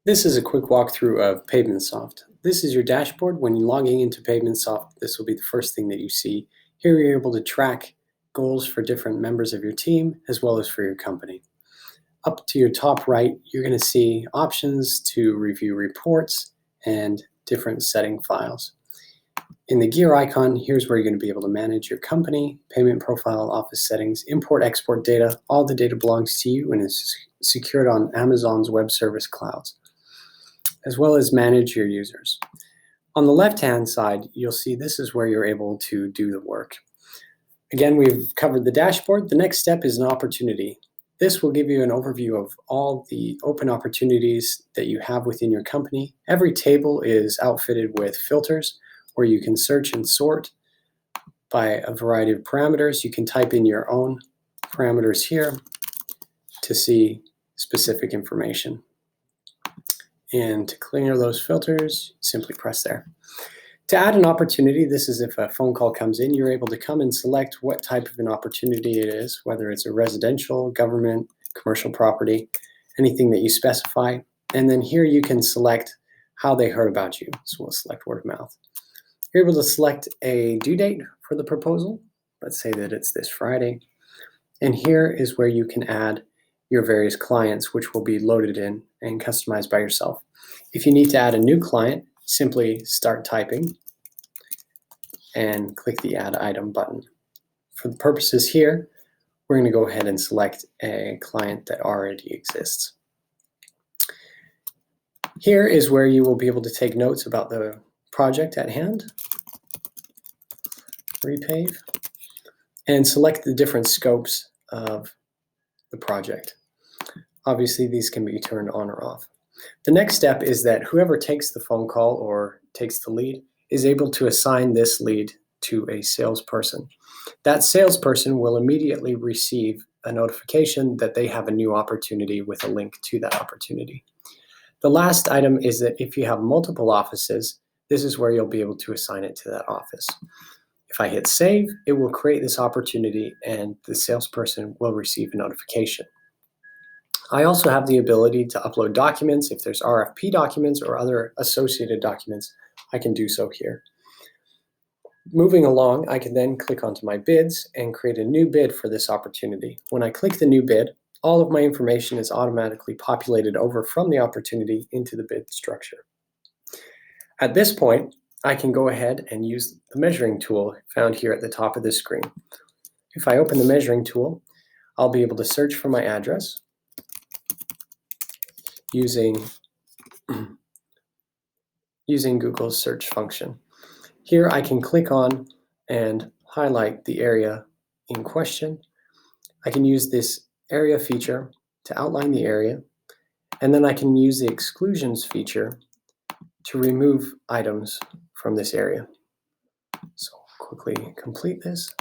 This is a quick walkthrough of PavementSoft. This is your dashboard. When you're logging into PavementSoft, this will be the first thing that you see. Here you're able to track goals for different members of your team as well as for your company. Up to your top right, you're going to see options to review reports and different setting files. In the gear icon, here's where you're going to be able to manage your company, payment profile, office settings, import, export data. All the data belongs to you and is secured on Amazon's web service clouds, as well as manage your users. On the left-hand side, you'll see this is where you're able to do the work. Again, we've covered the dashboard. The next step is an opportunity. This will give you an overview of all the open opportunities that you have within your company. Every table is outfitted with filters where you can search and sort by a variety of parameters. You can type in your own parameters here to see specific information. And to clear those filters, simply press there. To add an opportunity, this is if a phone call comes in, you're able to come and select what type of an opportunity it is, whether it's a residential, government, commercial property, anything that you specify. And then here you can select how they heard about you. So we'll select word of mouth. You're able to select a due date for the proposal. Let's say that it's this Friday. And here is where you can add your various clients, which will be loaded in and customized by yourself. If you need to add a new client, simply start typing and click the Add Item button. For the purposes here, we're going to go ahead and select a client that already exists. Here is where you will be able to take notes about the project at hand, repave, and select the different scopes of the project. Obviously, these can be turned on or off. The next step is that whoever takes the phone call or takes the lead is able to assign this lead to a salesperson. That salesperson will immediately receive a notification that they have a new opportunity with a link to that opportunity. The last item is that if you have multiple offices, this is where you'll be able to assign it to that office. If I hit save, it will create this opportunity and the salesperson will receive a notification. I also have the ability to upload documents. If there's RFP documents or other associated documents, I can do so here. Moving along, I can then click onto my bids and create a new bid for this opportunity. When I click the new bid, all of my information is automatically populated over from the opportunity into the bid structure. At this point, I can go ahead and use the measuring tool found here at the top of the screen. If I open the measuring tool, I'll be able to search for my address using Google's search function. Here I can click on and highlight the area in question. I can use this area feature to outline the area, and then I can use the exclusions feature to remove items from this area. So I'll quickly complete this.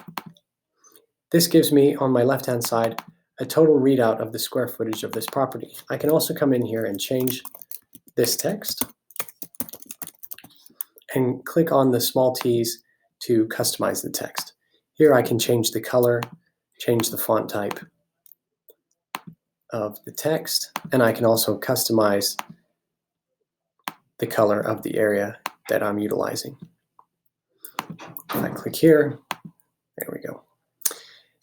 This gives me on my left-hand side a total readout of the square footage of this property. I can also come in here and change this text and click on the small t's to customize the text. Here I can change the color, change the font type of the text, and I can also customize the color of the area that I'm utilizing. If I click here, there we go.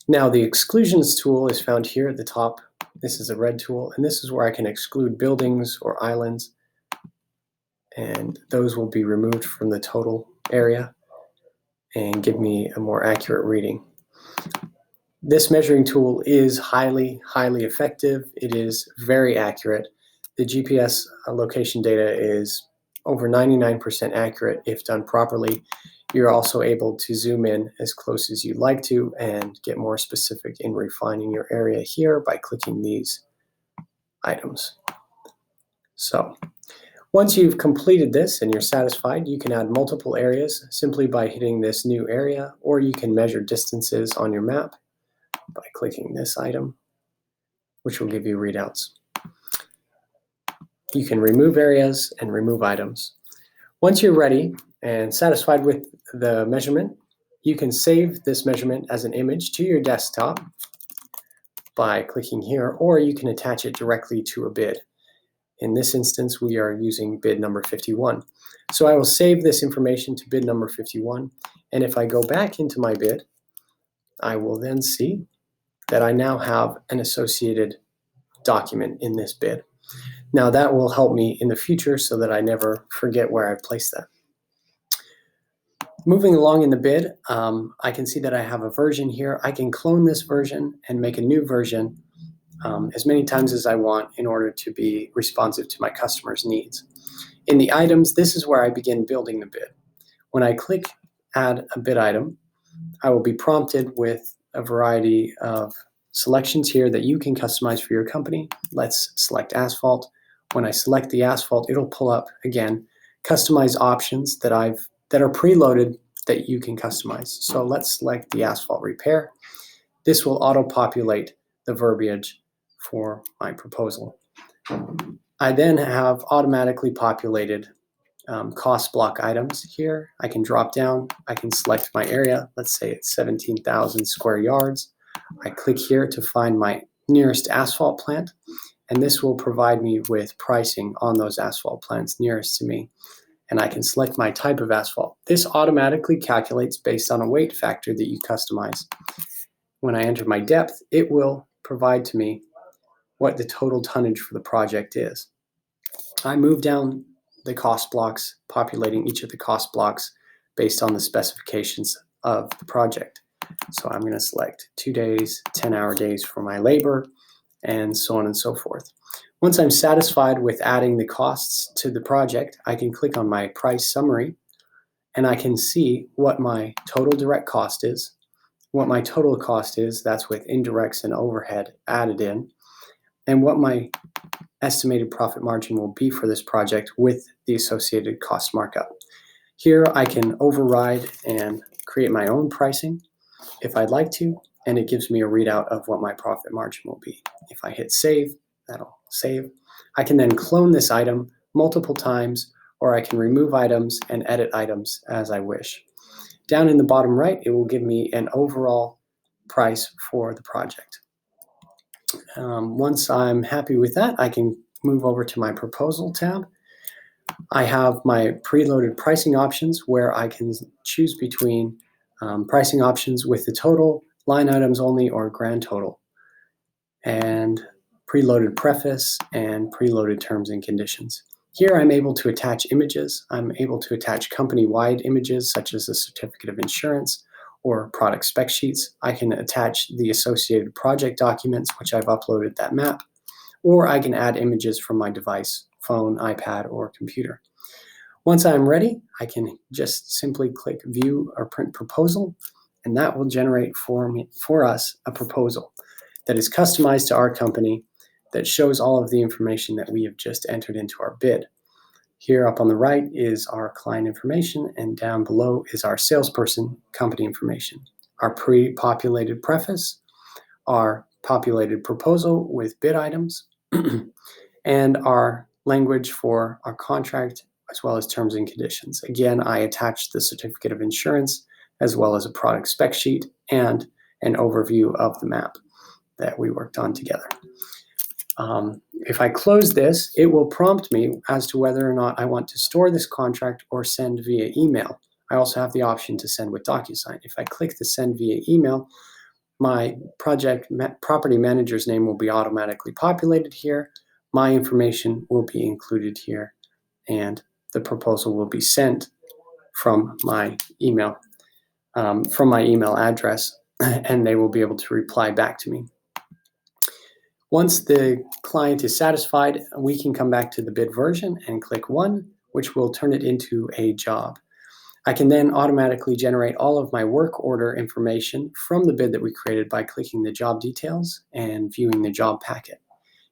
Now the exclusions tool is found here at the top. This is a red tool, and this is where I can exclude buildings or islands, and those will be removed from the total area and give me a more accurate reading. This measuring tool is highly effective. It is very accurate. The GPS location data is over 99% accurate if done properly. You're also able to zoom in as close as you'd like to and get more specific in refining your area here by clicking these items. So once you've completed this and you're satisfied, you can add multiple areas simply by hitting this new area, or you can measure distances on your map by clicking this item, which will give you readouts. You can remove areas and remove items. Once you're ready and satisfied with the measurement, you can save this measurement as an image to your desktop by clicking here, or you can attach it directly to a bid. In this instance, we are using bid number 51. So I will save this information to bid number 51, and if I go back into my bid, I will then see that I now have an associated document in this bid. Now that will help me in the future so that I never forget where I placed that. Moving along in the bid, I can see that I have a version here. I can clone this version and make a new version as many times as I want in order to be responsive to my customers' needs. In the items, this is where I begin building the bid. When I click Add a Bid Item, I will be prompted with a variety of selections here that you can customize for your company. Let's select asphalt. When I select the asphalt, it'll pull up, again, customize options that are preloaded that you can customize. So let's select the asphalt repair. This will auto-populate the verbiage for my proposal. I then have automatically populated cost block items here. I can drop down, I can select my area, let's say it's 17,000 square yards. I click here to find my nearest asphalt plant, and this will provide me with pricing on those asphalt plants nearest to me. And I can select my type of asphalt. This automatically calculates based on a weight factor that you customize. When I enter my depth, it will provide to me what the total tonnage for the project is. I move down the cost blocks, populating each of the cost blocks based on the specifications of the project. So I'm going to select 2 days, 10-hour days for my labor, and so on and so forth. Once I'm satisfied with adding the costs to the project, I can click on my price summary, and I can see what my total direct cost is, what my total cost is, that's with indirects and overhead added in, and what my estimated profit margin will be for this project with the associated cost markup. Here I can override and create my own pricing if I'd like to, and it gives me a readout of what my profit margin will be. If I hit save, that'll save. I can then clone this item multiple times, or I can remove items and edit items as I wish. Down in the bottom right, it will give me an overall price for the project. Once I'm happy with that, I can move over to my proposal tab. I have my preloaded pricing options where I can choose between pricing options with the total, line items only, or grand total, and preloaded preface and preloaded terms and conditions. Here I'm able to attach images. I'm able to attach company-wide images such as a certificate of insurance or product spec sheets. I can attach the associated project documents, which I've uploaded that map, or I can add images from my device, phone, iPad, or computer. Once I'm ready, I can just simply click View or Print Proposal, and that will generate for us a proposal that is customized to our company that shows all of the information that we have just entered into our bid. Here up on the right is our client information, and down below is our salesperson company information, our pre-populated preface, our populated proposal with bid items, and our language for our contract as well as terms and conditions. Again, I attached the certificate of insurance as well as a product spec sheet and an overview of the map that we worked on together. If I close this, it will prompt me as to whether or not I want to store this contract or send via email. I also have the option to send with DocuSign. If I click the send via email, my property manager's name will be automatically populated here. My information will be included here, and the proposal will be sent from my email address, and they will be able to reply back to me. Once the client is satisfied, we can come back to the bid version and click 1, which will turn it into a job. I can then automatically generate all of my work order information from the bid that we created by clicking the job details and viewing the job packet.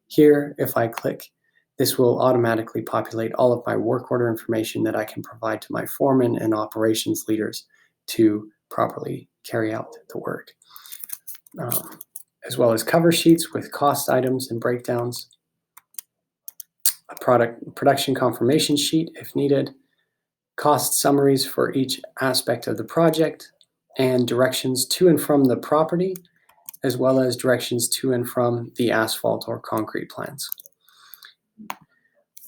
Here, if I click, this will automatically populate all of my work order information that I can provide to my foreman and operations leaders to properly carry out the work, as well as cover sheets with cost items and breakdowns, a production confirmation sheet if needed, cost summaries for each aspect of the project, and directions to and from the property, as well as directions to and from the asphalt or concrete plants.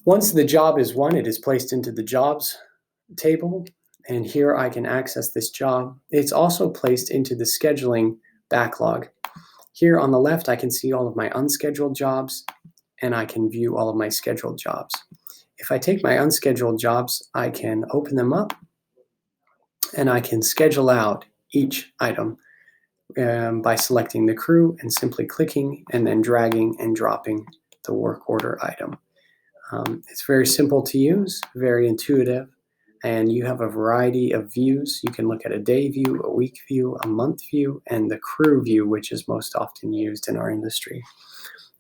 Once the job is won, it is placed into the jobs table, and here I can access this job. It's also placed into the scheduling backlog. Here on the left, I can see all of my unscheduled jobs, and I can view all of my scheduled jobs. If I take my unscheduled jobs, I can open them up, and I can schedule out each item by selecting the crew and simply clicking and then dragging and dropping the work order item. It's very simple to use, very intuitive, and you have a variety of views. You can look at a day view, a week view, a month view, and the crew view, which is most often used in our industry.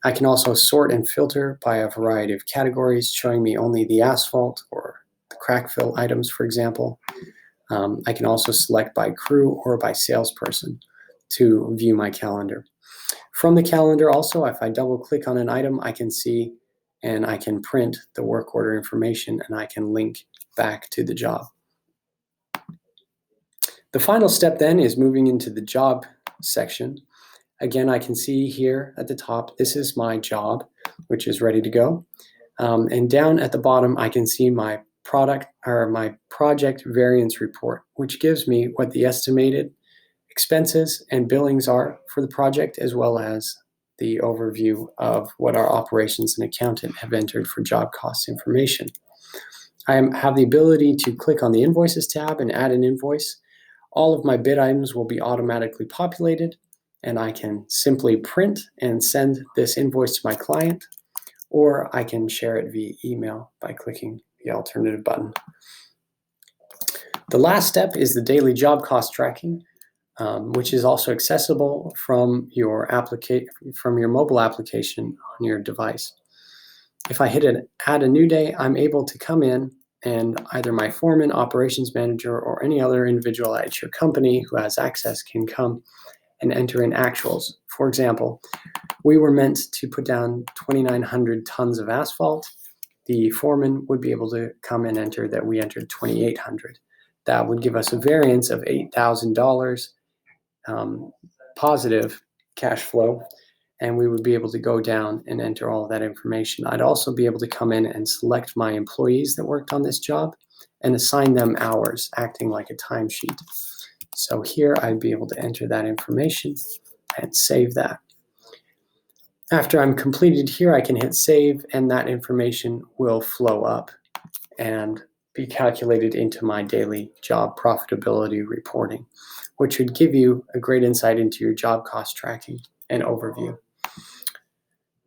I can also sort and filter by a variety of categories, showing me only the asphalt or the crack fill items, for example. I can also select by crew or by salesperson to view my calendar. From the calendar also, if I double click on an item, I can see and I can print the work order information, and I can link back to the job. The final step then is moving into the job section. Again, I can see here at the top, this is my job, which is ready to go. And down at the bottom, I can see my project variance report, which gives me what the estimated expenses and billings are for the project, as well as the overview of what our operations and accountant have entered for job cost information. I have the ability to click on the Invoices tab and add an invoice. All of my bid items will be automatically populated, and I can simply print and send this invoice to my client, or I can share it via email by clicking the alternative button. The last step is the daily job cost tracking, which is also accessible from your mobile application on your device. If I hit add a new day, I'm able to come in, and either my foreman, operations manager, or any other individual at your company who has access can come and enter in actuals. For example, we were meant to put down 2,900 tons of asphalt. The foreman would be able to come and enter that we entered 2,800. That would give us a variance of $8,000 positive cash flow, and we would be able to go down and enter all of that information. I'd also be able to come in and select my employees that worked on this job and assign them hours, acting like a timesheet. So here I'd be able to enter that information and save that. After I'm completed here, I can hit save, and that information will flow up and be calculated into my daily job profitability reporting, which would give you a great insight into your job cost tracking and overview.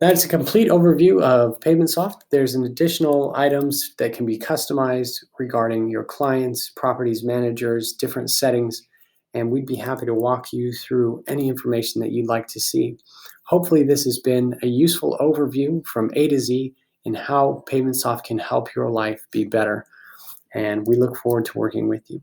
That's a complete overview of PavementSoft. There's an additional items that can be customized regarding your clients, properties managers, different settings, and we'd be happy to walk you through any information that you'd like to see. Hopefully this has been a useful overview from A to Z in how PavementSoft can help your life be better, and we look forward to working with you.